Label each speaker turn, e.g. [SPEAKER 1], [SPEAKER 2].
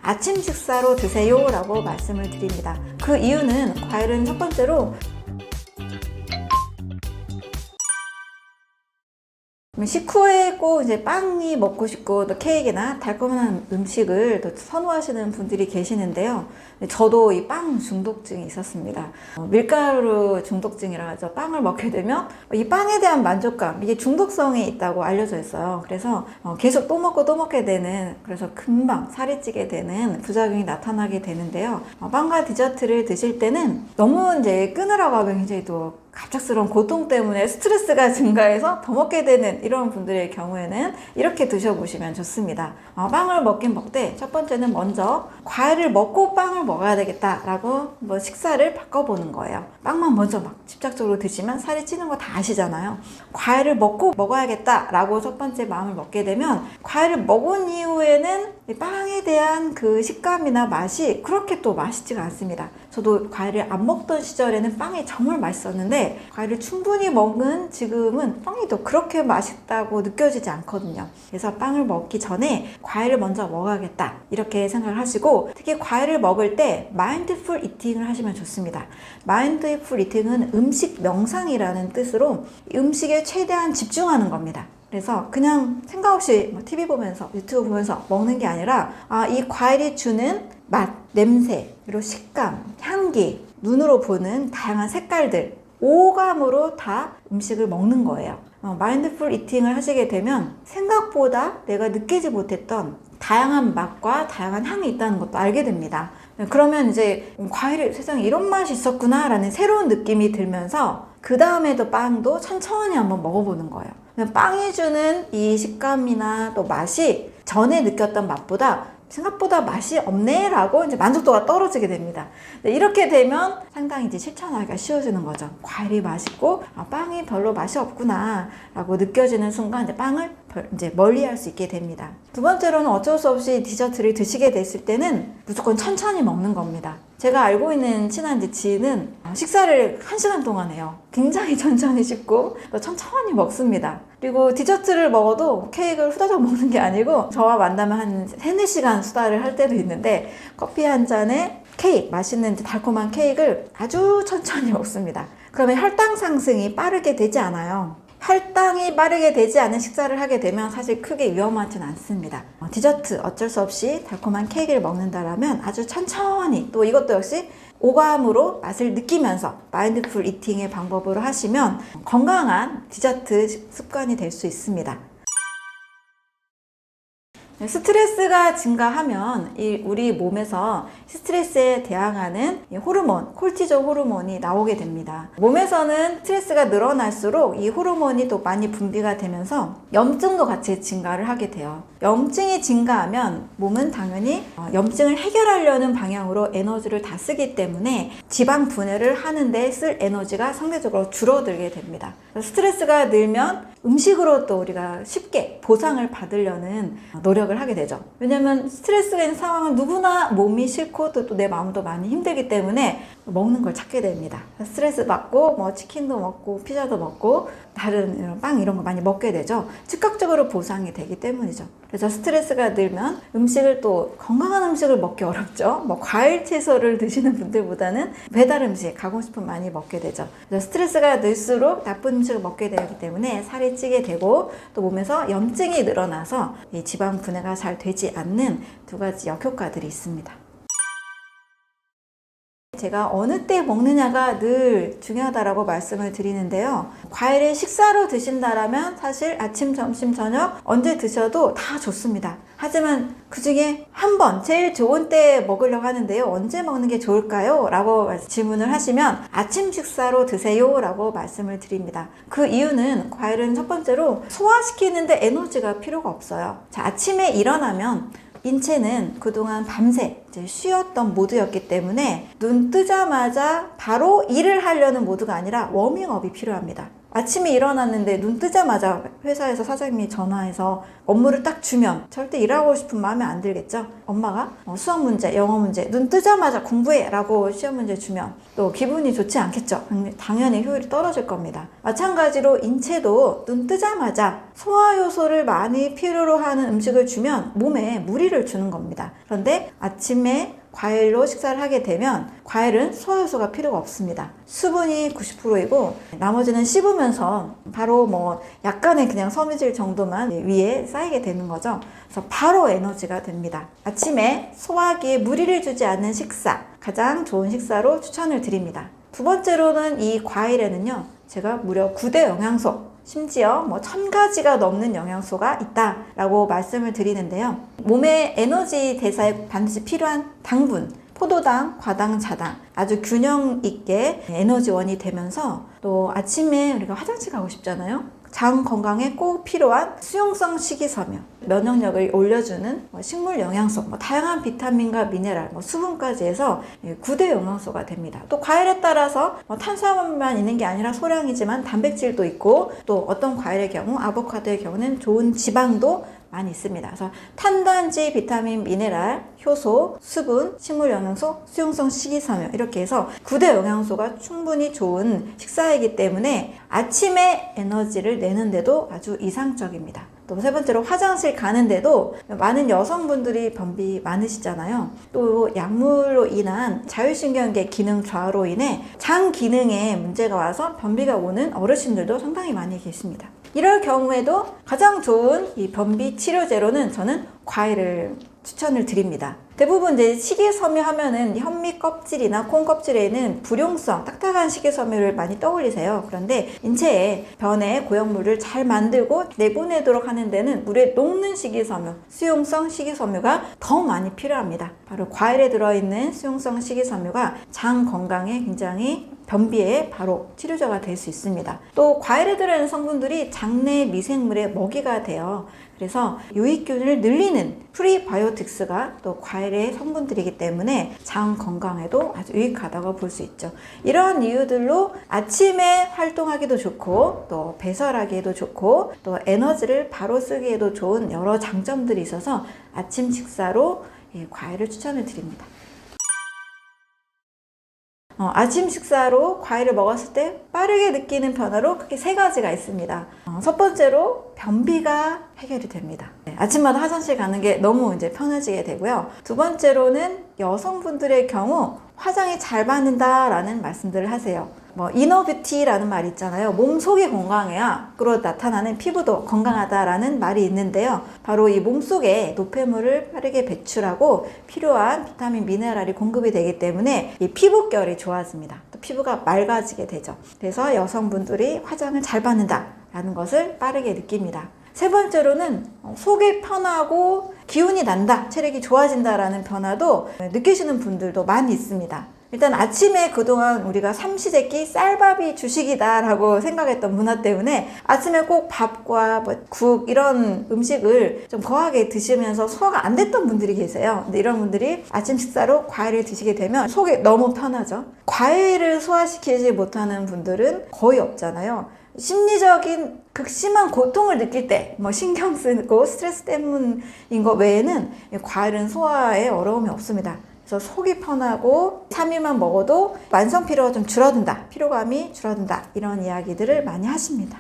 [SPEAKER 1] 아침 식사로 드세요 라고 말씀을 드립니다. 그 이유는 과일은 첫 번째로 식후에 꼭 이제 빵이 먹고 싶고 또 케이크나 달콤한 음식을 또 선호하시는 분들이 계시는데요. 저도 이 빵 중독증이 있었습니다. 밀가루 중독증이라 하죠. 빵을 먹게 되면 이 빵에 대한 만족감, 이게 중독성이 있다고 알려져 있어요. 그래서 계속 또 먹고 또 먹게 되는, 그래서 금방 살이 찌게 되는 부작용이 나타나게 되는데요. 빵과 디저트를 드실 때는 너무 이제 끊으라고 하면 굉장히 또 갑작스러운 고통 때문에 스트레스가 증가해서 더 먹게 되는 이런 분들의 경우에는 이렇게 드셔보시면 좋습니다. 빵을 먹긴 먹되 첫 번째는 먼저 과일을 먹고 빵을 먹어야 되겠다라고 뭐 식사를 바꿔보는 거예요. 빵만 먼저 막 집착적으로 드시면 살이 찌는 거 다 아시잖아요. 과일을 먹고 먹어야겠다라고 첫 번째 마음을 먹게 되면 과일을 먹은 이후에는 빵에 대한 그 식감이나 맛이 그렇게 또 맛있지가 않습니다. 저도 과일을 안 먹던 시절에는 빵이 정말 맛있었는데 과일을 충분히 먹은 지금은 빵이 또 그렇게 맛있다고 느껴지지 않거든요. 그래서 빵을 먹기 전에 과일을 먼저 먹어야겠다 이렇게 생각을 하시고, 특히 과일을 먹을 때 마인드풀 이팅을 하시면 좋습니다. 마인드풀 이팅은 음식 명상이라는 뜻으로 음식에 최대한 집중하는 겁니다. 그래서 그냥 생각 없이 TV 보면서 유튜브 보면서 먹는 게 아니라 이 과일이 주는 맛, 냄새, 그리고 식감, 향기, 눈으로 보는 다양한 색깔들, 오감으로 다 음식을 먹는 거예요. 마인드풀 이팅을 하시게 되면 생각보다 내가 느끼지 못했던 다양한 맛과 다양한 향이 있다는 것도 알게 됩니다. 그러면 이제 과일이 세상에 이런 맛이 있었구나 라는 새로운 느낌이 들면서 그 다음에도 빵도 천천히 한번 먹어보는 거예요. 빵이 주는 이 식감이나 또 맛이 전에 느꼈던 맛보다 생각보다 맛이 없네 라고 이제 만족도가 떨어지게 됩니다. 이렇게 되면 상당히 이제 실천하기가 쉬워지는 거죠. 과일이 맛있고 빵이 별로 맛이 없구나 라고 느껴지는 순간 이제 빵을 이제 멀리 할 수 있게 됩니다. 두 번째로는 어쩔 수 없이 디저트를 드시게 됐을 때는 무조건 천천히 먹는 겁니다. 제가 알고 있는 친한 지인은 식사를 1시간 동안 해요. 굉장히 천천히 씹고 또 천천히 먹습니다. 그리고 디저트를 먹어도 케이크를 후다닥 먹는 게 아니고 저와 만나면 한 3-4시간 수다를 할 때도 있는데 커피 한 잔에 케이크, 맛있는 달콤한 케이크를 아주 천천히 먹습니다. 그러면 혈당 상승이 빠르게 되지 않아요. 혈당이 빠르게 되지 않은 식사를 하게 되면 사실 크게 위험하진 않습니다. 디저트 어쩔 수 없이 달콤한 케이크를 먹는다라면 아주 천천히, 또 이것도 역시 오감으로 맛을 느끼면서 마인드풀 이팅의 방법으로 하시면 건강한 디저트 습관이 될 수 있습니다. 스트레스가 증가하면 우리 몸에서 스트레스에 대항하는 호르몬, 콜티졸 호르몬이 나오게 됩니다. 몸에서는 스트레스가 늘어날수록 이 호르몬이 또 많이 분비가 되면서 염증도 같이 증가를 하게 돼요. 염증이 증가하면 몸은 당연히 염증을 해결하려는 방향으로 에너지를 다 쓰기 때문에 지방 분해를 하는데 쓸 에너지가 상대적으로 줄어들게 됩니다. 스트레스가 늘면 음식으로 또 우리가 쉽게 보상을 받으려는 노력을 하게 되죠. 왜냐면 스트레스가 있는 상황은 누구나 몸이 싫고 또 내 마음도 많이 힘들기 때문에 먹는 걸 찾게 됩니다. 스트레스 받고 뭐 치킨도 먹고 피자도 먹고 다른 이런 빵 이런 거 많이 먹게 되죠. 즉각적으로 보상이 되기 때문이죠. 그래서 스트레스가 늘면 음식을 또 건강한 음식을 먹기 어렵죠. 뭐 과일 채소를 드시는 분들보다는 배달 음식, 가공식품 많이 먹게 되죠. 그래서 스트레스가 늘수록 나쁜 음식을 먹게 되기 때문에 살이 찌게 되고 또 몸에서 염증이 늘어나서 이 지방 분해가 잘 되지 않는 두 가지 역효과들이 있습니다. 제가 어느 때 먹느냐가 늘 중요하다라고 말씀을 드리는데요. 과일을 식사로 드신다라면 사실 아침, 점심, 저녁 언제 드셔도 다 좋습니다. 하지만 그 중에 한 번 제일 좋은 때에 먹으려고 하는데요. 언제 먹는 게 좋을까요? 라고 질문을 하시면 아침 식사로 드세요 라고 말씀을 드립니다. 그 이유는 과일은 첫 번째로 소화시키는데 에너지가 필요가 없어요. 자, 아침에 일어나면 인체는 그동안 밤새 쉬었던 모드였기 때문에 눈 뜨자마자 바로 일을 하려는 모드가 아니라 워밍업이 필요합니다. 아침에 일어났는데 눈 뜨자마자 회사에서 사장님이 전화해서 업무를 딱 주면 절대 일하고 싶은 마음이 안 들겠죠. 엄마가 수학 문제, 영어 문제 눈 뜨자마자 공부해 라고 시험 문제 주면 또 기분이 좋지 않겠죠. 당연히 효율이 떨어질 겁니다. 마찬가지로 인체도 눈 뜨자마자 소화 효소를 많이 필요로 하는 음식을 주면 몸에 무리를 주는 겁니다. 그런데 아침에 과일로 식사를 하게 되면 과일은 소화효소가 필요가 없습니다. 수분이 90%이고 나머지는 씹으면서 바로 약간의 그냥 섬유질 정도만 위에 쌓이게 되는 거죠. 그래서 바로 에너지가 됩니다. 아침에 소화기에 무리를 주지 않는 식사, 가장 좋은 식사로 추천을 드립니다. 두 번째로는 이 과일에는요, 제가 무려 9대 영양소, 심지어 1000가지가 넘는 영양소가 있다라고 말씀을 드리는데요. 몸의 에너지 대사에 반드시 필요한 당분, 포도당, 과당, 자당 아주 균형 있게 에너지원이 되면서 또 아침에 우리가 화장실 가고 싶잖아요. 장 건강에 꼭 필요한 수용성 식이섬유, 면역력을 올려주는 식물 영양소, 다양한 비타민과 미네랄, 수분까지 해서 9대 영양소가 됩니다. 또 과일에 따라서 탄수화물만 있는 게 아니라 소량이지만 단백질도 있고 또 어떤 과일의 경우 아보카도의 경우는 좋은 지방도 많이 있습니다. 그래서 탄단지, 비타민, 미네랄, 효소, 수분, 식물 영양소, 수용성 식이섬유 이렇게 해서 9대 영양소가 충분히 좋은 식사이기 때문에 아침에 에너지를 내는데도 아주 이상적입니다. 또 세 번째로 화장실 가는데도 많은 여성분들이 변비 많으시잖아요. 또 약물로 인한 자율신경계 기능 저하로 인해 장 기능에 문제가 와서 변비가 오는 어르신들도 상당히 많이 계십니다. 이럴 경우에도 가장 좋은 이 변비 치료제로는 저는 과일을 추천을 드립니다. 대부분 이제 식이섬유 하면은 현미 껍질이나 콩 껍질에는 불용성, 딱딱한 식이섬유를 많이 떠올리세요. 그런데 인체에 변의 고형물을 잘 만들고 내보내도록 하는 데는 물에 녹는 식이섬유, 수용성 식이섬유가 더 많이 필요합니다. 바로 과일에 들어있는 수용성 식이섬유가 장 건강에 굉장히 변비에 바로 치료제가 될 수 있습니다. 또 과일에 들어있는 성분들이 장내 미생물의 먹이가 돼요. 그래서 유익균을 늘리는 프리바이오틱스가 또 과일의 성분들이기 때문에 장 건강에도 아주 유익하다고 볼 수 있죠. 이러한 이유들로 아침에 활동하기도 좋고 또 배설하기에도 좋고 또 에너지를 바로 쓰기에도 좋은 여러 장점들이 있어서 아침 식사로 과일을 추천을 드립니다. 아침 식사로 과일을 먹었을 때 빠르게 느끼는 변화로 크게 3가지가 있습니다. 첫 번째로 변비가 해결이 됩니다. 아침마다 화장실 가는 게 너무 이제 편해지게 되고요. 두 번째로는 여성분들의 경우 화장이 잘 받는다라는 말씀들을 하세요. 이너뷰티라는 말이 있잖아요. 몸속이 건강해야 밖으로 나타나는 피부도 건강하다라는 말이 있는데요. 바로 이 몸속에 노폐물을 빠르게 배출하고 필요한 비타민, 미네랄이 공급이 되기 때문에 이 피부결이 좋아집니다. 또 피부가 맑아지게 되죠. 그래서 여성분들이 화장을 잘 받는다라는 것을 빠르게 느낍니다. 세 번째로는 속이 편하고 기운이 난다, 체력이 좋아진다라는 변화도 느끼시는 분들도 많이 있습니다. 일단 아침에 그동안 우리가 삼시세끼 쌀밥이 주식이다 라고 생각했던 문화 때문에 아침에 꼭 밥과 국 이런 음식을 좀 거하게 드시면서 소화가 안 됐던 분들이 계세요. 근데 이런 분들이 아침 식사로 과일을 드시게 되면 속이 너무 편하죠. 과일을 소화시키지 못하는 분들은 거의 없잖아요. 심리적인 극심한 고통을 느낄 때 신경 쓰고 스트레스 때문인 것 외에는 과일은 소화에 어려움이 없습니다. 그래서 속이 편하고 3일만 먹어도 만성 피로가 좀 줄어든다, 피로감이 줄어든다 이런 이야기들을 많이 하십니다.